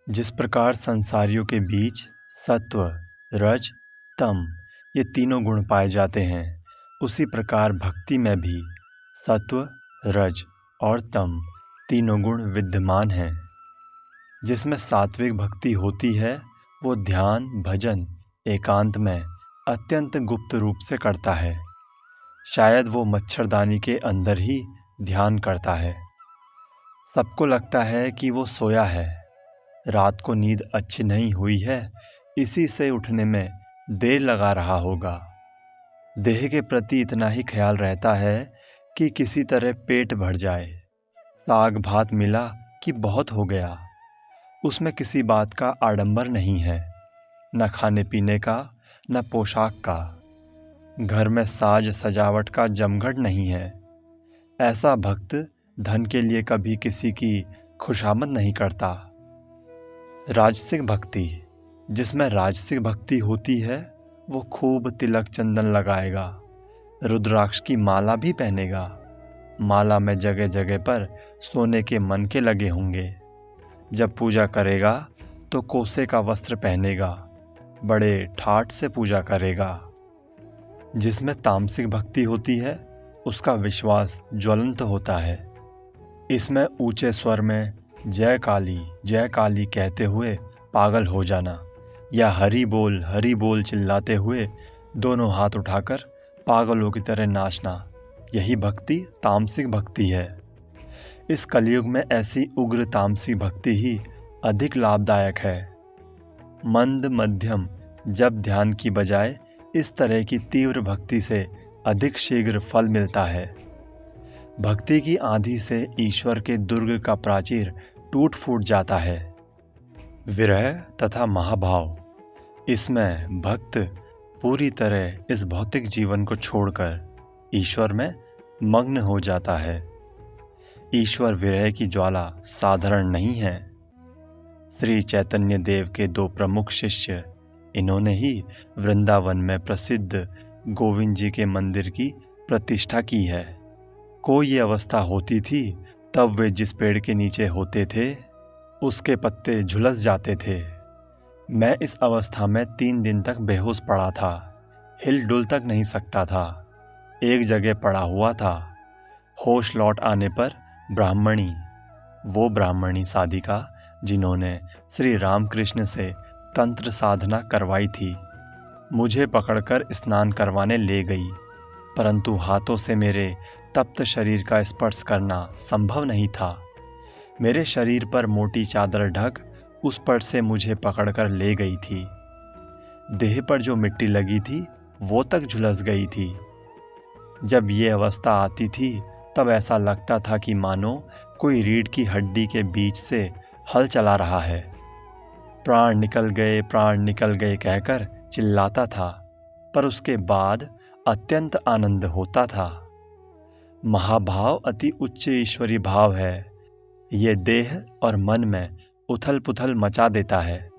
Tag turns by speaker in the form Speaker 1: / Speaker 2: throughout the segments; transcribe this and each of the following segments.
Speaker 1: जिस प्रकार संसारियों के बीच सत्व, रज, तम ये तीनों गुण पाए जाते हैं, उसी प्रकार भक्ति में भी सत्व, रज और तम तीनों गुण विद्यमान हैं। जिसमें सात्विक भक्ति होती है वो ध्यान, भजन एकांत में अत्यंत गुप्त रूप से करता है। शायद वो मच्छरदानी के अंदर ही ध्यान करता है। सबको लगता है कि वो सोया है, रात को नींद अच्छी नहीं हुई है, इसी से उठने में देर लगा रहा होगा। देह के प्रति इतना ही ख्याल रहता है कि किसी तरह पेट भर जाए। साग भात मिला कि बहुत हो गया। उसमें किसी बात का आडंबर नहीं है, न खाने पीने का, न पोशाक का। घर में साज सजावट का जमघट नहीं है। ऐसा भक्त धन के लिए कभी किसी की खुशामद नहीं करता। राजसिक भक्ति, जिसमें राजसिक भक्ति होती है वो खूब तिलक चंदन लगाएगा, रुद्राक्ष की माला भी पहनेगा। माला में जगह जगह पर सोने के मनके लगे होंगे। जब पूजा करेगा तो कोसे का वस्त्र पहनेगा, बड़े ठाठ से पूजा करेगा। जिसमें तामसिक भक्ति होती है उसका विश्वास ज्वलंत होता है। इसमें ऊंचे स्वर में जय काली कहते हुए पागल हो जाना, या हरि बोल चिल्लाते हुए दोनों हाथ उठाकर पागलों की तरह नाचना, यही भक्ति तामसिक भक्ति है। इस कलयुग में ऐसी उग्र तामसिक भक्ति ही अधिक लाभदायक है। मंद मध्यम जब ध्यान की बजाय इस तरह की तीव्र भक्ति से अधिक शीघ्र फल मिलता है। भक्ति की आंधी से ईश्वर के दुर्ग का प्राचीर टूट फूट जाता है। विरह तथा महाभाव, इसमें भक्त पूरी तरह इस भौतिक जीवन को छोड़कर ईश्वर में मग्न हो जाता है। ईश्वर विरह की ज्वाला साधारण नहीं है। श्री चैतन्य देव के दो प्रमुख शिष्य, इन्होंने ही वृंदावन में प्रसिद्ध गोविंद जी के मंदिर की प्रतिष्ठा की है। कोई ये अवस्था होती थी तब वे जिस पेड़ के नीचे होते थे उसके पत्ते झुलस जाते थे। मैं इस अवस्था में 3 दिन तक बेहोश पड़ा था, हिल डुल तक नहीं सकता था, एक जगह पड़ा हुआ था। होश लौट आने पर वो ब्राह्मणी साधिका जिन्होंने श्री रामकृष्ण से तंत्र साधना करवाई थी, मुझे पकड़कर स्नान करवाने ले गई, परंतु हाथों से मेरे तप्त शरीर का स्पर्श करना संभव नहीं था। मेरे शरीर पर मोटी चादर ढक उस पर से मुझे पकड़कर ले गई थी। देह पर जो मिट्टी लगी थी वो तक झुलस गई थी। जब ये अवस्था आती थी तब ऐसा लगता था कि मानो कोई रीढ़ की हड्डी के बीच से हल चला रहा है। प्राण निकल गए कहकर चिल्लाता था, पर उसके बाद अत्यंत आनंद होता था। महाभाव अति उच्च ईश्वरी भाव है। ये देह और मन में उथल पुथल मचा देता है।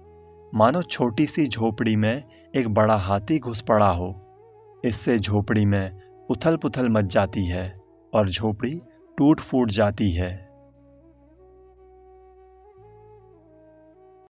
Speaker 1: मानो छोटी सी झोपड़ी में एक बड़ा हाथी घुस पड़ा हो। इससे झोपड़ी में उथल पुथल मच जाती है और झोपड़ी टूट फूट जाती है।